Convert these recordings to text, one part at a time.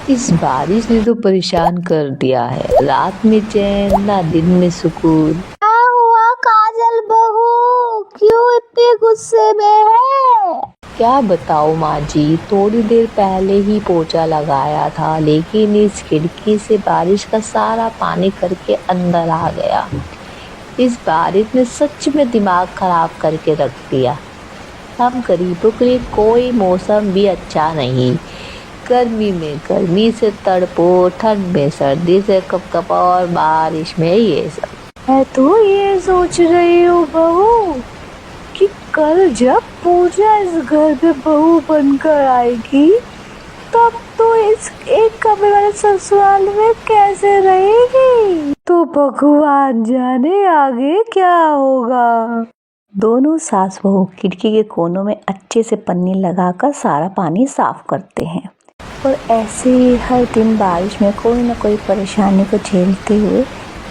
इस बारिश ने तो परेशान कर दिया है। रात में चैन ना दिन में सुकून। क्या हुआ काजल बहू, क्यों इतने गुस्से में है? क्या बताओ माँ जी, थोड़ी देर पहले ही पोछा लगाया था, लेकिन इस खिड़की से बारिश का सारा पानी करके अंदर आ गया। इस बारिश ने सच में दिमाग खराब करके रख दिया। हम गरीबों के लिए कोई मौसम भी अच्छा नहीं। गर्मी में गर्मी से तड़पो, ठंड में सर्दी से कपकपो और बारिश में ये सब। मैं तो ये सोच रही हूँ बहू कि कल जब पूजा इस घर में बहू बनकर आएगी तब तो इस एक कमरे वाले ससुराल में कैसे रहेगी, तो भगवान जाने आगे क्या होगा। दोनों सास बहू खिड़की के कोनों में अच्छे से पन्नी लगाकर सारा पानी साफ करते हैं और ऐसे ही हर दिन बारिश में कोई ना कोई परेशानी को झेलते हुए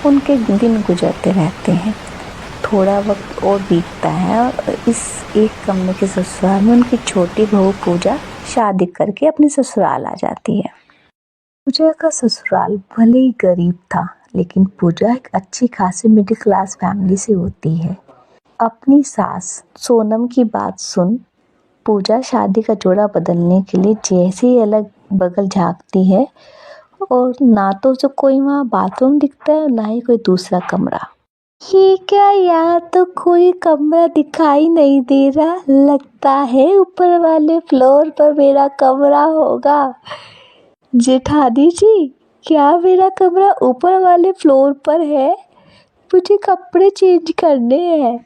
उनके दिन गुजरते रहते हैं। थोड़ा वक्त और बीतता है और इस एक कमरे के ससुराल में उनकी छोटी बहू पूजा शादी करके अपने ससुराल आ जाती है। पूजा का ससुराल भले ही गरीब था, लेकिन पूजा एक अच्छी खासी मिडिल क्लास फैमिली से होती है। अपनी सास सोनम की बात सुन पूजा शादी का जोड़ा बदलने के लिए जैसे ही अलग बगल झांकती है और ना तो उसे कोई वहाँ बाथरूम दिखता है और ना ही कोई दूसरा कमरा। ये क्या, यहाँ तो कोई कमरा दिखाई नहीं दे रहा, लगता है ऊपर वाले फ्लोर पर मेरा कमरा होगा। जेठानी जी, क्या मेरा कमरा ऊपर वाले फ्लोर पर है? मुझे कपड़े चेंज करने हैं।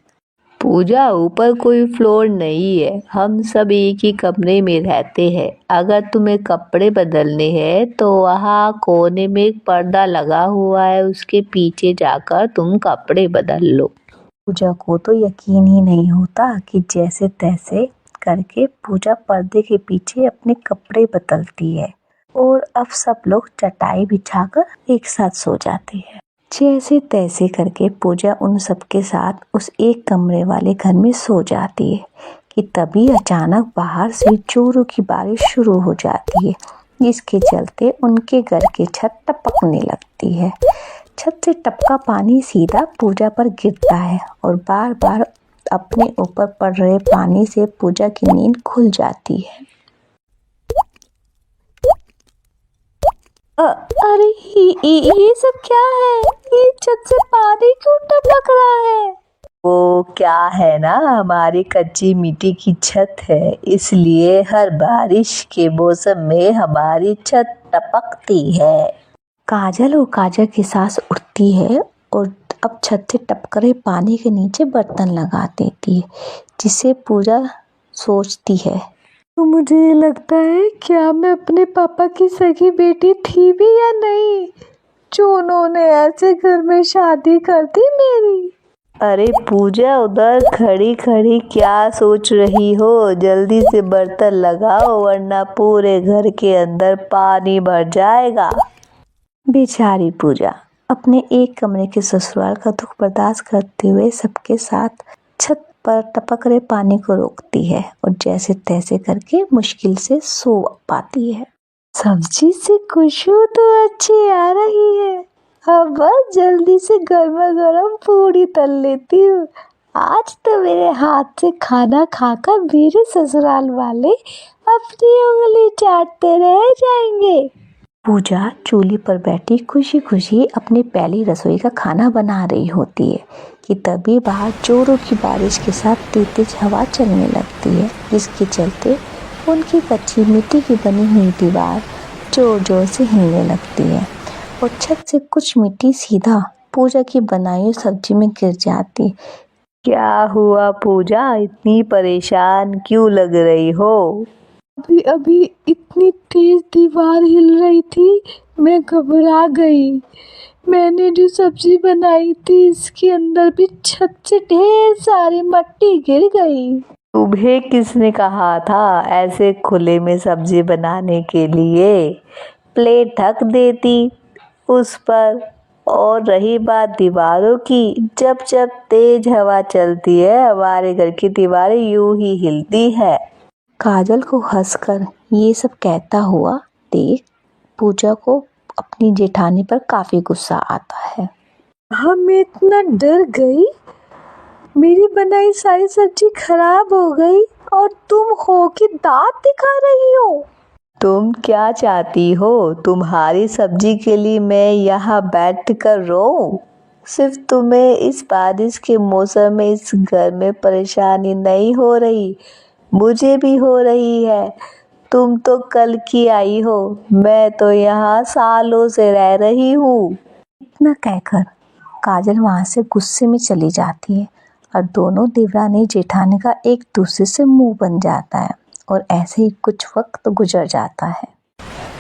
पूजा, ऊपर कोई फ्लोर नहीं है, हम सब एक ही कमरे में रहते हैं। अगर तुम्हें कपड़े बदलने हैं तो वहाँ कोने में एक पर्दा लगा हुआ है, उसके पीछे जाकर तुम कपड़े बदल लो। पूजा को तो यकीन ही नहीं होता कि जैसे तैसे करके पूजा पर्दे के पीछे अपने कपड़े बदलती है और अब सब लोग चटाई बिछाकर एक साथ सो जाते हैं। जैसे तैसे करके पूजा उन सबके साथ उस एक कमरे वाले घर में सो जाती है कि तभी अचानक बाहर से जोरों की बारिश शुरू हो जाती है, जिसके चलते उनके घर की छत टपकने लगती है। छत से टपका पानी सीधा पूजा पर गिरता है और बार बार अपने ऊपर पड़ रहे पानी से पूजा की नींद खुल जाती है। अरे ये सब क्या है? ये छत से पानी क्यों टपक रहा है? वो क्या है ना, हमारी कच्ची मिट्टी की छत है, इसलिए हर बारिश के मौसम में हमारी छत टपकती है। काजल और काजल की सास उठती है और अब छत से टपक रहे पानी के नीचे बर्तन लगा देती है, जिसे पूजा सोचती है, तो मुझे ये लगता है क्या मैं अपने पापा की सगी बेटी थी भी या नहीं, जो उन्होंने ऐसे घर में शादी कर दी मेरी। अरे पूजा, उधर खड़ी खड़ी क्या सोच रही हो? जल्दी से बर्तन लगाओ वरना पूरे घर के अंदर पानी भर जाएगा। बेचारी पूजा अपने एक कमरे के ससुराल का दुख बर्दाश्त करते हुए सबके साथ छत पर टपक रहे पानी को रोकती है और जैसे तैसे करके मुश्किल से सो पाती है। सब्जी से खुशबू तो अच्छी आ रही है, अब बस जल्दी से गर्मा गर्म पूरी तल लेती हूँ। आज तो मेरे हाथ से खाना खाकर मेरे ससुराल वाले अपनी उंगली चाटते रह जाएंगे। पूजा चूल्हे पर बैठी खुशी खुशी अपनी पहली रसोई का खाना बना रही होती है कि तभी बाहर जोरों की बारिश के साथ तेज हवा चलने लगती है, जिसके चलते उनकी कच्ची मिट्टी की बनी हुई दीवार जोर जोर से हिलने लगती है और छत से कुछ मिट्टी सीधा पूजा की बनाई हुई सब्जी में गिर जाती। क्या हुआ पूजा, इतनी परेशान क्यों लग रही हो? अभी इतनी तेज दीवार हिल रही थी, मैं घबरा गई। मैंने जो सब्जी बनाई थी इसके अंदर भी छत से ढेर सारी मिट्टी गिर गई। तुम्हें किसने कहा था ऐसे खुले में सब्जी बनाने के लिए? प्लेट ढक देती उस पर। और रही बात दीवारों की, जब जब तेज हवा चलती है हमारे घर की दीवारें यूं ही हिलती है। काजल को हंसकर ये सब कहता हुआ देख पूजा को अपनी जेठानी पर काफ़ी गुस्सा आता है। हम इतना डर गई, मेरी बनाई सारी सब्जी खराब हो गई और तुम हो कि दांत दिखा रही हो। तुम क्या चाहती हो? तुम्हारी सब्जी के लिए मैं यहाँ बैठ कर रोऊं? सिर्फ तुम्हें इस बारिश के मौसम में इस घर में परेशानी नहीं हो रही, मुझे भी हो रही है। तुम तो कल की आई हो, मैं तो यहाँ सालों से रह रही हूँ। इतना कहकर काजल वहाँ से गुस्से में चली जाती है और दोनों देवरानी जेठानी का एक दूसरे से मुंह बन जाता है और ऐसे ही कुछ वक्त गुजर जाता है।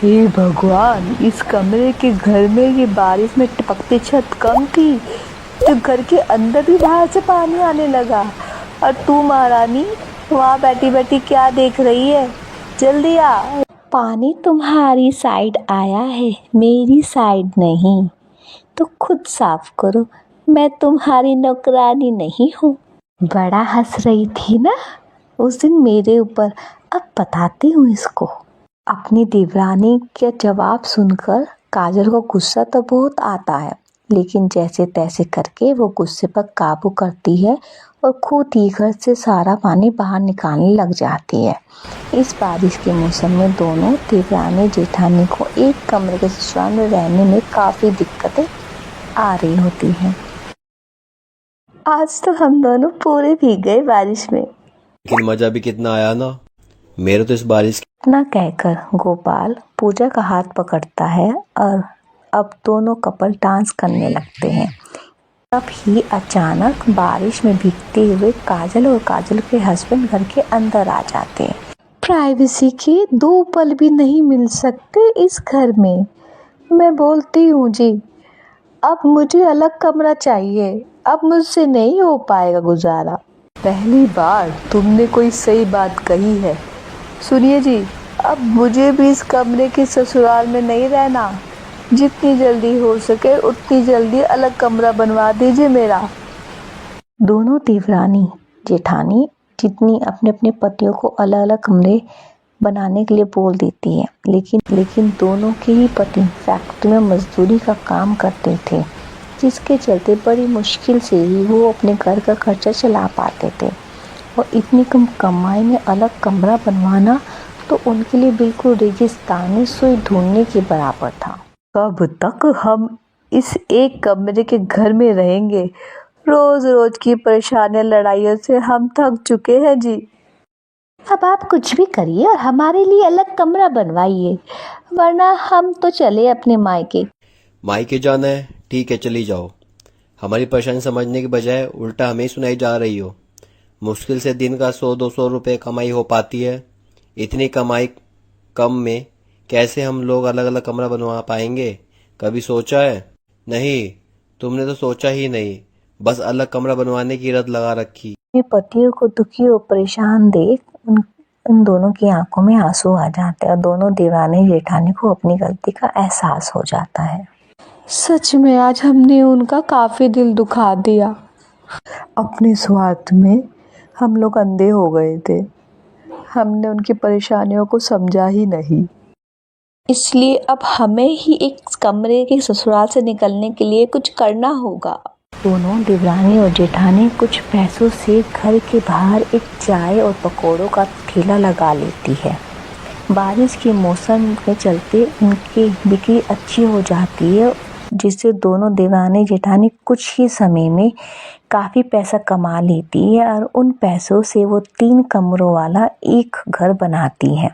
हे भगवान, इस कमरे के घर में ये बारिश में टपकती छत कम थी तो घर के अंदर भी बाहर से पानी आने लगा। और तू महारानी वहाँ बैठी बैठी क्या देख रही है? जल्दी आ। पानी तुम्हारी साइड आया है, मेरी साइड नहीं, तो खुद साफ करो, मैं तुम्हारी नौकरानी नहीं हूँ। बड़ा हंस रही थी ना उस दिन मेरे ऊपर, अब बताती हूँ इसको। अपनी देवरानी का जवाब सुनकर काजल को गुस्सा तो बहुत आता है, लेकिन जैसे तैसे करके वो गुस्से पर काबू करती है और खुद ही घर से सारा पानी बाहर निकालने लग जाती है। इस बारिश के मौसम में दोनों देवरानी जेठानी को एक कमरे के ससुराल में रहने में काफ़ी दिक्कतें आ रही होती हैं। आज तो हम दोनों पूरे भीग गए बारिश में, लेकिन मजा भी कितना आया ना। मेरे तो इस बारिश इतना कहकर गोपाल पूजा का हाथ पकड़ता है और अब दोनों कपल डांस करने लगते हैं। तब ही अचानक बारिश में भीगते हुए काजल और काजल के हस्बैंड घर के अंदर आ जाते हैं। प्राइवेसी के 2 पल भी नहीं मिल सकते इस घर में। मैं बोलती हूँ जी, अब मुझे अलग कमरा चाहिए, अब मुझसे नहीं हो पाएगा गुजारा। पहली बार तुमने कोई सही बात कही है। सुनिए जी, अब मुझे भी इस कमरे के ससुराल में नहीं रहना। जितनी जल्दी हो सके उतनी जल्दी अलग कमरा बनवा दीजिए मेरा। दोनों देवरानी जेठानी जितनी अपने अपने पतियों को अलग अलग कमरे बनाने के लिए बोल देती है, लेकिन दोनों के ही पति फैक्ट्री में मजदूरी का काम करते थे, जिसके चलते बड़ी मुश्किल से ही वो अपने घर का खर्चा चला पाते थे। और इतनी कम कमाई में अलग कमरा बनवाना तो उनके लिए बिल्कुल रेगिस्तानी सुई ढूंढने के बराबर था। कब तक हम इस एक कमरे के घर में रहेंगे? रोज रोज की परेशानियां लड़ाइयों से हम थक चुके हैं जी। अब आप कुछ भी करिए और हमारे लिए अलग कमरा बनवाइए, वरना हम तो चले अपने मायके। मायके जाना है, ठीक है चली जाओ। हमारी परेशानी समझने के बजाय उल्टा हमें ही सुनाई जा रही हो। मुश्किल से दिन का 100-200 रुपये कमाई हो पाती है। इतनी कमाई कम में कैसे हम लोग अलग अलग कमरा बनवा पाएंगे? कभी सोचा है? नहीं, तुमने तो सोचा ही नहीं, बस अलग कमरा बनवाने की रट लगा रखी। अपने पतियों को दुखी और परेशान देख उन दोनों की आंखों में आंसू आ जाते हैं और दोनों देवरानी जेठानी को अपनी गलती का एहसास हो जाता है। सच में आज हमने उनका काफी दिल दुखा दिया। अपने स्वार्थ में हम लोग अंधे हो गए थे, हमने उनकी परेशानियों को समझा ही नहीं। इसलिए अब हमें ही एक कमरे के ससुराल से निकलने के लिए कुछ करना होगा। दोनों देवरानी और जेठानी कुछ पैसों से घर के बाहर एक चाय और पकौड़ों का ठेला लगा लेती है। बारिश के मौसम के चलते उनकी बिक्री अच्छी हो जाती है, जिससे दोनों देवरानी जेठानी कुछ ही समय में काफ़ी पैसा कमा लेती है और उन पैसों से वो 3 कमरों वाला एक घर बनाती है।